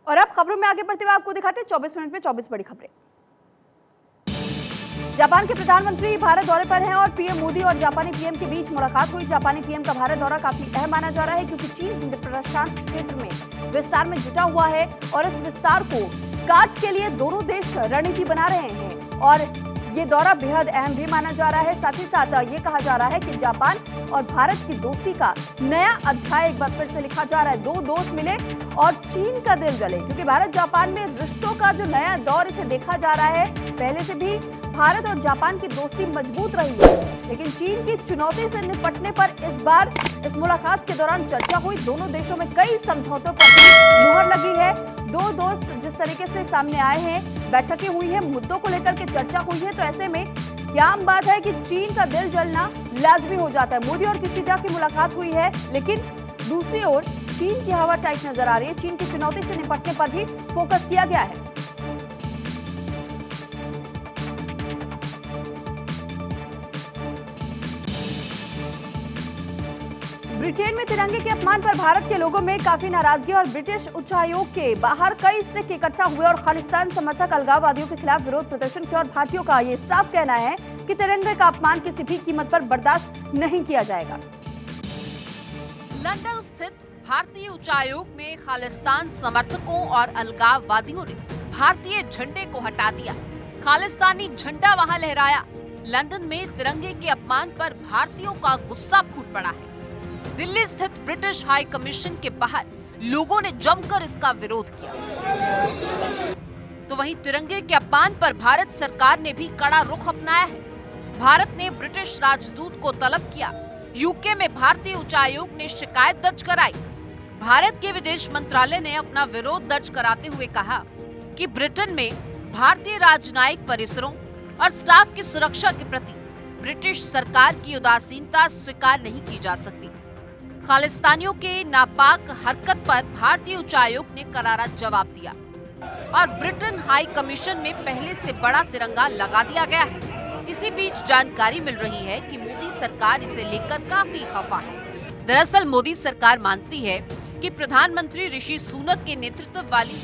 और अब खबरों में आगे बढ़ते हुए आपको दिखाते हैं 24 मिनट में 24 बड़ी खबरें। जापान के प्रधानमंत्री भारत दौरे पर हैं और पीएम मोदी और जापानी पीएम के बीच मुलाकात हुई। जापानी पीएम का भारत दौरा काफी अहम माना जा रहा है क्योंकि चीन हिंद प्रशांत क्षेत्र में विस्तार में जुटा हुआ है और इस विस्तार को काट के लिए दोनों देश रणनीति बना रहे हैं और ये दौरा बेहद अहम भी माना जा रहा है। साथ ही साथ ये कहा जा रहा है कि जापान और भारत की दोस्ती का नया अध्याय एक बार फिर से लिखा जा रहा है। दो दोस्त मिले और चीन का दिल जले क्योंकि भारत जापान में रिश्तों का जो नया दौर इसे देखा जा रहा है। पहले से भी भारत और जापान की दोस्ती मजबूत रही है, लेकिन चीन की चुनौती से निपटने पर इस बार इस मुलाकात के दौरान चर्चा हुई। दोनों देशों में कई समझौतों पर मुहर लगी है। दो दोस्त जिस तरीके से सामने आए हैं, बैठकें हुई है, मुद्दों को लेकर के चर्चा हुई है, तो ऐसे में क्या आम बात है कि चीन का दिल जलना लाजमी हो जाता है। मोदी और किशिदा की मुलाकात हुई है, लेकिन दूसरी ओर चीन की हवा टाइट नजर आ रही है। चीन की चुनौती से निपटने पर भी फोकस किया गया है। ब्रिटेन में तिरंगे के अपमान पर भारत के लोगों में काफी नाराजगी और ब्रिटिश उच्चायोग के बाहर कई सिख इकट्ठा हुए और खालिस्तान समर्थक अलगाववादियों के खिलाफ विरोध प्रदर्शन किया और भारतीयों का ये साफ कहना है कि तिरंगे का अपमान किसी भी कीमत पर बर्दाश्त नहीं किया जाएगा। लंदन स्थित भारतीय उच्चायोग में खालिस्तान समर्थकों और अलगाववादियों ने भारतीय झंडे को हटा दिया। खालिस्तानी झंडा वहां लहराया। लंदन में तिरंगे के अपमान पर भारतीयों का गुस्सा फूट पड़ा है। दिल्ली स्थित ब्रिटिश हाई कमीशन के बाहर लोगों ने जमकर इसका विरोध किया। तो वहीं तिरंगे के अपमान पर भारत सरकार ने भी कड़ा रुख अपनाया है। भारत ने ब्रिटिश राजदूत को तलब किया। यूके में भारतीय उच्चायोग ने शिकायत दर्ज कराई। भारत के विदेश मंत्रालय ने अपना विरोध दर्ज कराते हुए कहा कि ब्रिटेन में भारतीय राजनयिक परिसरों और स्टाफ की सुरक्षा के प्रति ब्रिटिश सरकार की उदासीनता स्वीकार नहीं की जा सकती। खालिस्तानियों के नापाक हरकत पर भारतीय उच्चायोग ने करारा जवाब दिया और ब्रिटेन हाई कमीशन में पहले से बड़ा तिरंगा लगा दिया गया है। इसी बीच जानकारी मिल रही है कि मोदी सरकार इसे लेकर काफी खफा है। दरअसल मोदी सरकार मानती है कि प्रधानमंत्री ऋषि सुनक के नेतृत्व वाली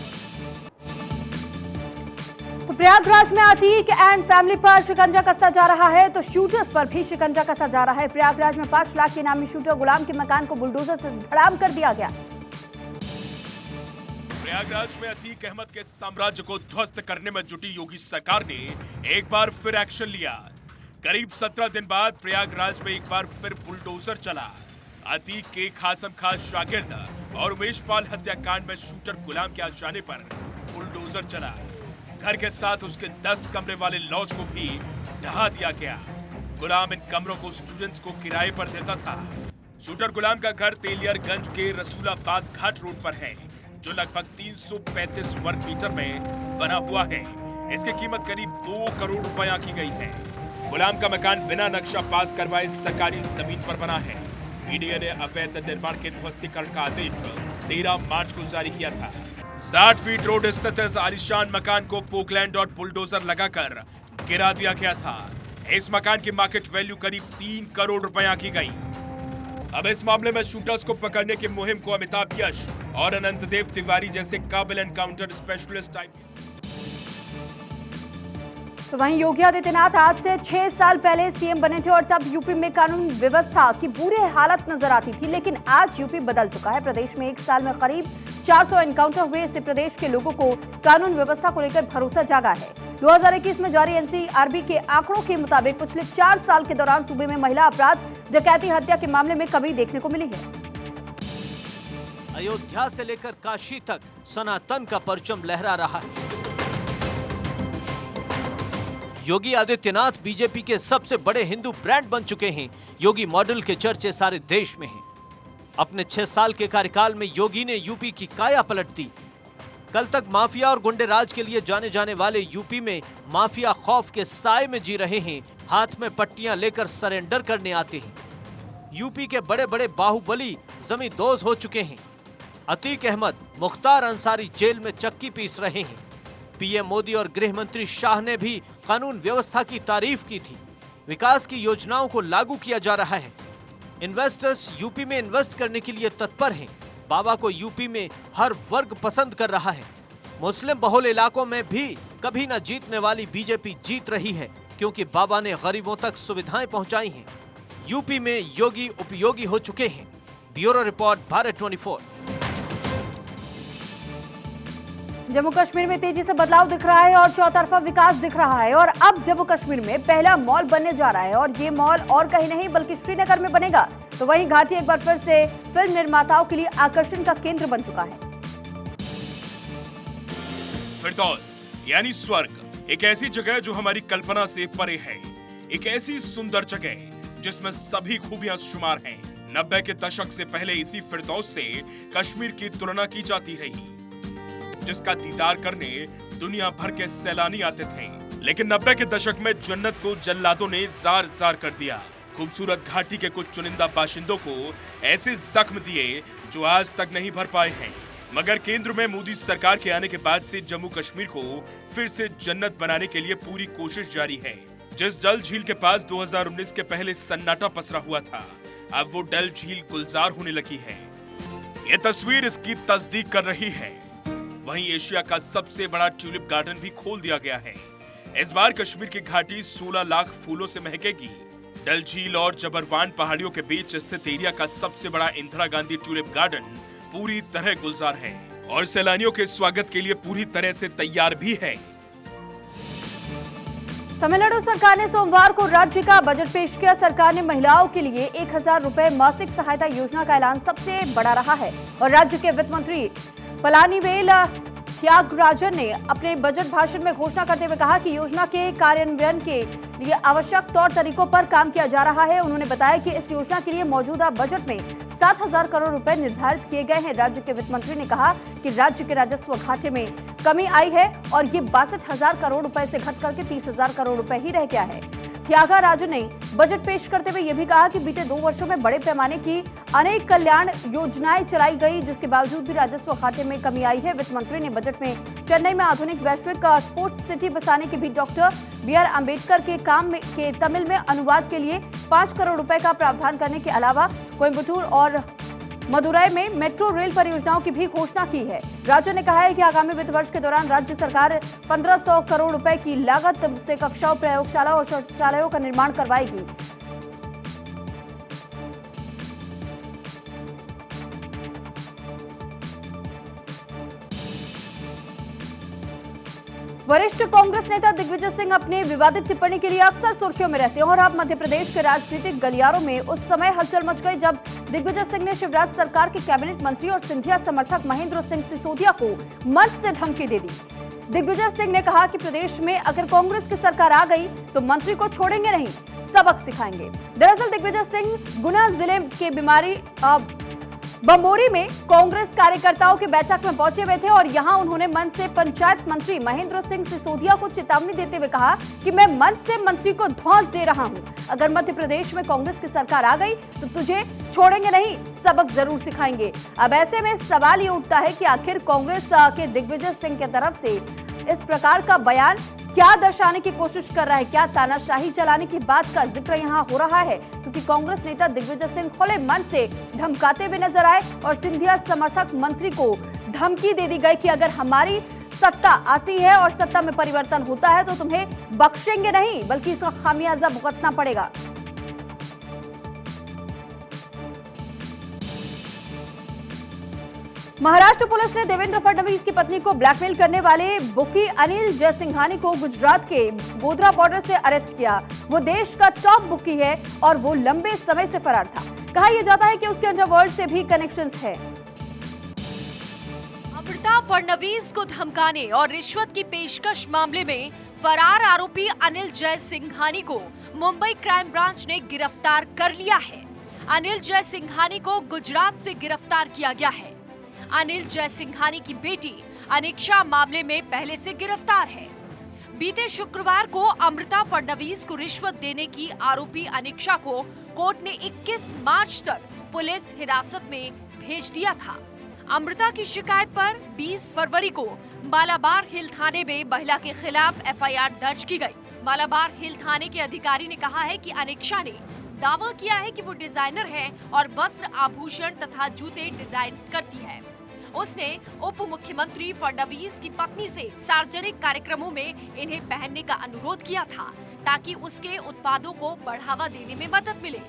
तो प्रयागराज में अतीक एंड फैमिली पर शिकंजा कसा जा रहा है, तो शूटर्स पर भी शिकंजा कसा जा रहा है। प्रयागराज में 5 लाख के इनामी शूटर गुलाम के मकान को बुलडोजर से धड़ाम कर दिया गया। प्रयागराज में अतीक अहमद के साम्राज्य को ध्वस्त करने में जुटी योगी सरकार ने एक बार फिर एक्शन लिया। करीब 17 दिन बाद प्रयागराज में एक बार फिर बुलडोजर चला। अतीक के खासम खास शागिर्द और उमेश पाल हत्याकांड में शूटर गुलाम के आ जाने पर बुलडोजर चला। घर के साथ उसके 10 कमरे वाले लॉज को भी ढहा दिया गया। गुलाम इन कमरों को स्टूडेंट्स को किराए पर देता था। शूटर गुलाम का घर तेलियरगंज के रसूलाबाद घाट रोड पर है, जो लगभग 335 वर्ग मीटर में बना हुआ है। इसकी कीमत करीब 2 करोड़ रुपया की गई है। गुलाम का मकान बिना नक्शा पास करवाए सरकारी जमीन पर बना है। मीडिया ने अवैध निर्माण के ध्वस्तीकरण का आदेश 13 मार्च को जारी किया था। 60 फीट रोड स्थित इस आलीशान मकान को पोकलैंड और बुलडोजर लगाकर गिरा दिया गया था। इस मकान की मार्केट वैल्यू करीब 3 करोड़ रुपया की गई। अब इस मामले में शूटर्स को पकड़ने की मुहिम को अमिताभ यश और अनंत देव तिवारी जैसे काबिल एनकाउंटर स्पेशलिस्ट टाइप। तो वहीं योगी आदित्यनाथ आज से 6 साल पहले सीएम बने थे और तब यूपी में कानून व्यवस्था की बुरी हालत नजर आती थी, लेकिन आज यूपी बदल चुका है। प्रदेश में 1 साल में करीब 400 एनकाउंटर हुए। इससे प्रदेश के लोगों को कानून व्यवस्था को लेकर भरोसा जागा है। 2021 में जारी एनसीआरबी के आंकड़ों के मुताबिक पिछले 4 साल के दौरान सूबे में महिला अपराध, डकैती, हत्या के मामले में कमी देखने को मिली है। अयोध्या से लेकर काशी तक सनातन का परचम लहरा रहा है। योगी आदित्यनाथ बीजेपी के सबसे बड़े हिंदू ब्रांड बन चुके हैं। योगी मॉडल के चर्चे सारे देश में हैं। अपने 6 साल के कार्यकाल में योगी ने यूपी की काया पलट दी। कल तक माफिया और गुंडेराज के लिए जाने जाने वाले यूपी में माफिया खौफ के साए में जी रहे हैं। हाथ में पट्टियां लेकर सरेंडर करने आते हैं। यूपी के बड़े बड़े बाहुबली जमींदोज हो चुके हैं। अतीक अहमद, मुख्तार अंसारी जेल में चक्की पीस रहे हैं। पीएम मोदी और गृह मंत्री शाह ने भी कानून व्यवस्था की तारीफ की थी। विकास की योजनाओं को लागू किया जा रहा है। इन्वेस्टर्स यूपी में इन्वेस्ट करने के लिए तत्पर हैं। बाबा को यूपी में हर वर्ग पसंद कर रहा है। मुस्लिम बहुल इलाकों में भी कभी न जीतने वाली बीजेपी जीत रही है, क्योंकि बाबा ने गरीबों तक सुविधाएं पहुंचाई हैं। यूपी में योगी उपयोगी हो चुके हैं। Bureau report, Bharat 24। जम्मू कश्मीर में तेजी से बदलाव दिख रहा है और चौतरफा विकास दिख रहा है और अब जम्मू कश्मीर में पहला मॉल बनने जा रहा है और ये मॉल और कहीं नहीं बल्कि श्रीनगर में बनेगा। तो वहीं घाटी एक बार फिर से फिल्म निर्माताओं के लिए आकर्षण का केंद्र बन चुका है। फिरदौस यानी स्वर्ग, एक ऐसी जगह जो हमारी कल्पना से परे है, एक ऐसी सुंदर जगह जिसमें सभी खूबियां शुमार हैं। 90 के दशक से पहले इसी फिरदौस से कश्मीर की तुलना की जाती रही, जिसका दीदार करने दुनिया भर के सैलानी आते थे। लेकिन 90 के दशक में जन्नत को जल्लादों ने जार जार कर दिया। खूबसूरत घाटी के कुछ चुनिंदा बाशिंदों को ऐसे जख्म दिए जो आज तक नहीं भर पाए हैं। मगर केंद्र में मोदी सरकार के आने के बाद से जम्मू कश्मीर को फिर से जन्नत बनाने के लिए पूरी कोशिश जारी है। जिस डल झील के पास 2019 के पहले सन्नाटा पसरा हुआ था, अब वो डल झील गुलजार होने लगी है। ये तस्वीर इसकी तस्दीक कर रही है। वहीं एशिया का सबसे बड़ा ट्यूलिप गार्डन भी खोल दिया गया है। इस बार कश्मीर की घाटी 16 लाख फूलों से महकेगी। डल झील और जबरवान पहाड़ियों के बीच स्थित एरिया का सबसे बड़ा इंदिरा गांधी ट्यूलिप गार्डन पूरी तरह गुलजार है और सैलानियों के स्वागत के लिए पूरी तरह से तैयार भी है। तमिलनाडु सरकार ने सोमवार को राज्य का बजट पेश किया। सरकार ने महिलाओं के लिए 1000 रुपए मासिक सहायता योजना का ऐलान सबसे बड़ा रहा है और राज्य के वित्त मंत्री पलानीवेल त्यागराजन ने अपने बजट भाषण में घोषणा करते हुए कहा कि योजना के कार्यान्वयन के लिए आवश्यक तौर तरीकों पर काम किया जा रहा है। उन्होंने बताया कि इस योजना के लिए मौजूदा बजट में 7000 करोड़ रुपए निर्धारित किए गए हैं। राज्य के वित्त मंत्री ने कहा कि राज्य के राजस्व घाटे में कमी आई है और ये 62,000 करोड़ रुपए से घट करके 30,000 करोड़ रुपए ही रह गया है। त्यागराजन ने बजट पेश करते हुए यह भी कहा कि बीते 2 वर्षों में बड़े पैमाने की अनेक कल्याण योजनाएं चलाई गई, जिसके बावजूद भी राजस्व खाते में कमी आई है। वित्त मंत्री ने बजट में चेन्नई में आधुनिक वैश्विक स्पोर्ट्स सिटी बसाने के भी डॉक्टर BR अम्बेडकर के काम के तमिल में अनुवाद के लिए 5 करोड़ रुपए का प्रावधान करने के अलावा कोयम्बटूर और मदुरई में मेट्रो रेल परियोजनाओं की भी घोषणा की है। राज्य ने कहा है कि आगामी वित्त वर्ष के दौरान राज्य सरकार 1500 करोड़ रुपए की लागत से कक्षाओं, प्रयोगशाला और शौचालयों का निर्माण करवाएगी। वरिष्ठ कांग्रेस नेता दिग्विजय सिंह अपनी विवादित टिप्पणी के लिए अक्सर सुर्खियों में रहते हैं और अब मध्य प्रदेश के राजनीतिक गलियारों में उस समय हलचल मच गई जब दिग्विजय सिंह ने शिवराज सरकार के कैबिनेट मंत्री और सिंधिया समर्थक महेंद्र सिंह सिसोदिया को मंच से धमकी दे दी। दिग्विजय सिंह ने कहा कि प्रदेश में अगर कांग्रेस की सरकार आ गई तो मंत्री को छोड़ेंगे नहीं, सबक सिखाएंगे। दरअसल दिग्विजय सिंह गुना जिले के बमोरी में कांग्रेस कार्यकर्ताओं के बैठक में पहुंचे हुए थे और यहां उन्होंने मंच से पंचायत मंत्री महेंद्र सिंह सिसोदिया को चेतावनी देते हुए कहा कि मैं मंच से मंत्री को धौंस दे रहा हूं। अगर मध्य प्रदेश में कांग्रेस की सरकार आ गई तो तुझे छोड़ेंगे नहीं, सबक जरूर सिखाएंगे। अब ऐसे में सवाल ये उठता है कि आखिर कांग्रेस के दिग्विजय सिंह की तरफ से इस प्रकार का बयान क्या दर्शाने की कोशिश कर रहा है? क्या तानाशाही चलाने की बात का जिक्र यहाँ हो रहा है? क्योंकि कांग्रेस नेता दिग्विजय सिंह खुले मन से धमकाते हुए नजर आए और सिंधिया समर्थक मंत्री को धमकी दे दी गई कि अगर हमारी सत्ता आती है और सत्ता में परिवर्तन होता है तो तुम्हें बख्शेंगे नहीं, बल्कि इसका खामियाजा भुगतना पड़ेगा। महाराष्ट्र पुलिस ने देवेंद्र फडणवीस की पत्नी को ब्लैकमेल करने वाले बुकी अनिल जयसिंघानी को गुजरात के गोधरा बॉर्डर से अरेस्ट किया। वो देश का टॉप बुकी है और वो लंबे समय से फरार था। कहा यह जाता है कि उसके अंडरवर्ल्ड से भी कनेक्शंस है। अमृता फडणवीस को धमकाने और रिश्वत की पेशकश मामले में फरार आरोपी अनिल जयसिंघानी को मुंबई क्राइम ब्रांच ने गिरफ्तार कर लिया है। अनिल जयसिंघानी को गुजरात से गिरफ्तार किया गया है। अनिल जयसिंघानी की बेटी अनिक्षा मामले में पहले से गिरफ्तार है। बीते शुक्रवार को अमृता फडणवीस को रिश्वत देने की आरोपी अनिक्षा को कोर्ट ने 21 मार्च तक पुलिस हिरासत में भेज दिया था। अमृता की शिकायत पर 20 फरवरी को मालाबार हिल थाने में महिला के खिलाफ FIR दर्ज की गई। मालाबार हिल थाने के अधिकारी ने कहा है कि अनिक्षा ने दावा किया है कि वो डिजाइनर है और वस्त्र, आभूषण तथा जूते डिजाइन करती है। उसने उप मुख्यमंत्री फडणवीस की पत्नी से सार्वजनिक कार्यक्रमों में इन्हें पहनने का अनुरोध किया था ताकि उसके उत्पादों को बढ़ावा देने में मदद मिले।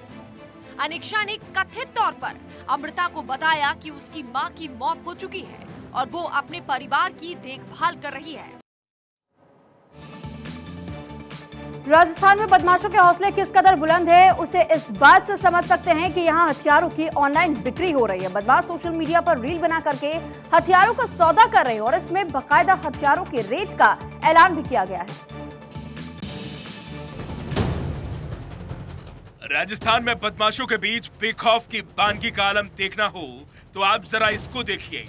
अनिक्षा ने कथित तौर पर अमृता को बताया कि उसकी मां की मौत हो चुकी है और वो अपने परिवार की देखभाल कर रही है। राजस्थान में बदमाशों के हौसले किस कदर बुलंद है, उसे इस बात से समझ सकते हैं कि यहाँ हथियारों की ऑनलाइन बिक्री हो रही है। बदमाश सोशल मीडिया पर रील बना करके हथियारों का सौदा कर रहे हैं और इसमें बाकायदा हथियारों के रेट का ऐलान भी किया गया है। राजस्थान में बदमाशों के बीच बेखौफ की बानगी का आलम देखना हो तो आप जरा इसको देखिए।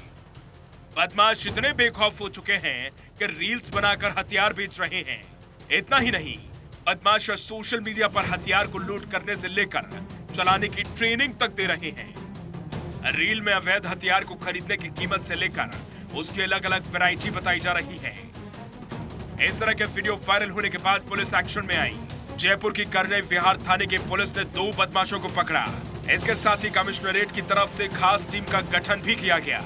बदमाश इतने बेखौफ हो चुके हैं कि रील्स बनाकर हथियार बेच रहे हैं। इतना ही नहीं, बदमाश सोशल मीडिया पर हथियार को लूट करने से लेकर चलाने की ट्रेनिंग तक दे रहे हैं। रील में अवैध हथियार को खरीदने की कीमत से लेकर उसकी अलग अलग वैरायटी बताई जा रही है। इस तरह के वीडियो वायरल होने के बाद पुलिस एक्शन में आई। जयपुर की करने विहार थाने की पुलिस ने 2 बदमाशों को पकड़ा। इसके साथ ही कमिश्नरेट की तरफ से खास टीम का गठन भी किया गया।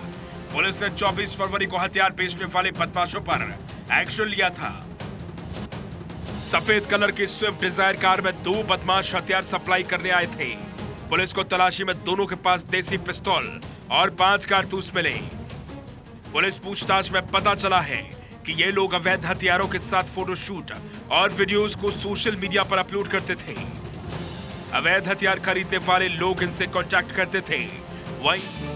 पुलिस ने 24 फरवरी को हथियार बेचने वाले बदमाशों पर एक्शन लिया था। सफेद कलर की स्विफ्ट डिजायर कार में 2 बदमाश हथियार सप्लाई करने आए थे। पुलिस को तलाशी में दोनों के पास देसी पिस्तौल और 5 कारतूस मिले। पुलिस पूछताछ में पता चला है कि ये लोग अवैध हथियारों के साथ फोटोशूट और वीडियोस को सोशल मीडिया पर अपलोड करते थे। अवैध हथियार खरीदने वाले लोग इनसे कांटेक्ट करते थे। वहीं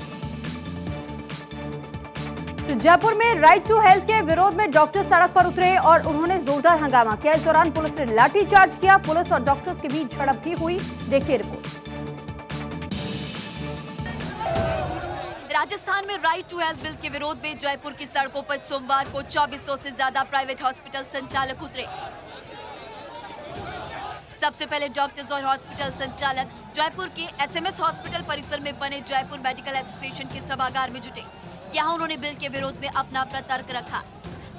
तो जयपुर में राइट टू हेल्थ के विरोध में डॉक्टर सड़क पर उतरे और उन्होंने जोरदार हंगामा किया। इस दौरान पुलिस ने लाठीचार्ज किया। पुलिस और डॉक्टर्स के बीच झड़प भी हुई। देखिए रिपोर्ट। राजस्थान में राइट टू हेल्थ बिल के विरोध में जयपुर की सड़कों पर सोमवार को 2400 से ज्यादा प्राइवेट हॉस्पिटल संचालक उतरे। सबसे पहले डॉक्टर्स और हॉस्पिटल संचालक जयपुर के एसएमएस हॉस्पिटल परिसर में बने जयपुर मेडिकल एसोसिएशन के सभागार में जुटे। यहाँ उन्होंने बिल के विरोध में अपना तर्क रखा।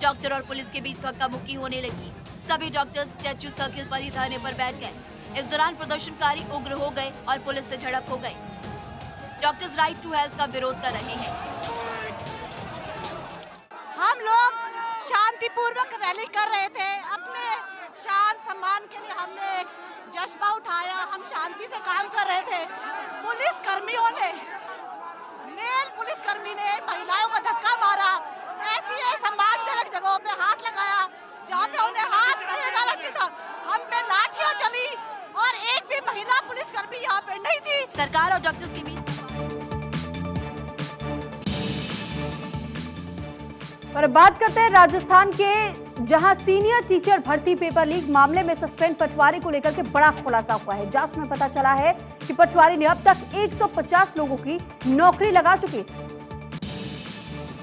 डॉक्टर और पुलिस के बीच धक्का मुक्की होने लगी। सभी डॉक्टर्स स्टैच्यू सर्किल पर ही धरने पर बैठ गए। इस दौरान प्रदर्शनकारी उग्र हो गए और पुलिस से झड़प हो गई। डॉक्टर्स राइट टू हेल्थ का विरोध कर रहे हैं। हम लोग शांतिपूर्वक रैली कर रहे थे। अपने शान सम्मान के लिए हमने एक जज्बा उठाया। हम शांति से काम कर रहे थे। पुलिस कर्मियों ने, मेल पुलिसकर्मी ने महिलाओं का धक्का मारा। ऐसी सम्मानजनक जगहों पे हाथ लगाया जहाँ पे उन्हें हाथ नहीं लगाना चाहिए था। हम पे लाठियां चली और एक भी महिला पुलिसकर्मी यहाँ पे नहीं थी। सरकार और डॉक्टर्स के बीच पर बात करते हैं राजस्थान के, जहां सीनियर टीचर भर्ती पेपर लीक मामले में सस्पेंड पटवारी को लेकर के बड़ा खुलासा हुआ है। जांच में पता चला है कि पटवारी ने अब तक 150 लोगों की नौकरी लगा चुकी है।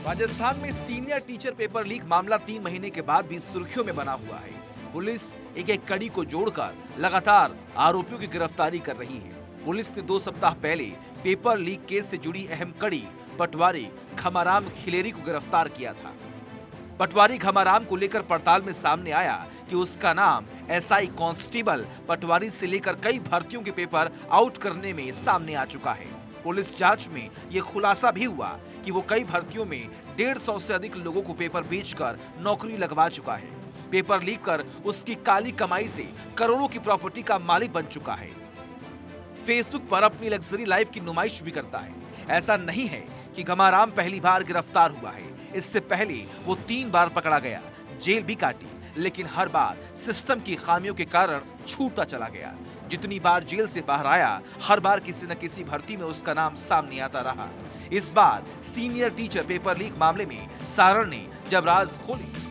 राजस्थान में सीनियर टीचर पेपर लीक मामला 3 महीने के बाद भी सुर्खियों में बना हुआ है। पुलिस एक कड़ी को जोड़कर लगातार आरोपियों की गिरफ्तारी कर रही है। पुलिस ने 2 सप्ताह पहले पेपर लीक केस से जुड़ी अहम कड़ी पटवारी खमाराम खिलेरी को गिरफ्तार किया था। पटवारी खमाराम को लेकर पड़ताल में सामने आया कि उसका नाम एसआई कांस्टेबल पटवारी से लेकर कई भर्तियों के पेपर आउट करने में सामने आ चुका है। पुलिस जांच में यह खुलासा भी हुआ कि वो कई भर्तियों में 150 से अधिक लोगों को पेपर बेचकर नौकरी लगवा चुका है। पेपर लीक कर उसकी काली कमाई से करोड़ों की प्रॉपर्टी का मालिक बन चुका है। फेसबुक पर अपनी लग्जरी लाइफ की नुमाइश भी करता है। ऐसा नहीं है कि खमाराम पहली बार गिरफ्तार हुआ है। इससे पहले वो 3 बार पकड़ा गया, जेल भी काटी, लेकिन हर बार सिस्टम की खामियों के कारण छूटता चला गया। जितनी बार जेल से बाहर आया, हर बार किसी न किसी भर्ती में उसका नाम सामने आता रहा। इस बार सीनियर टीचर पेपर लीक मामले में सारण ने जब राज खोले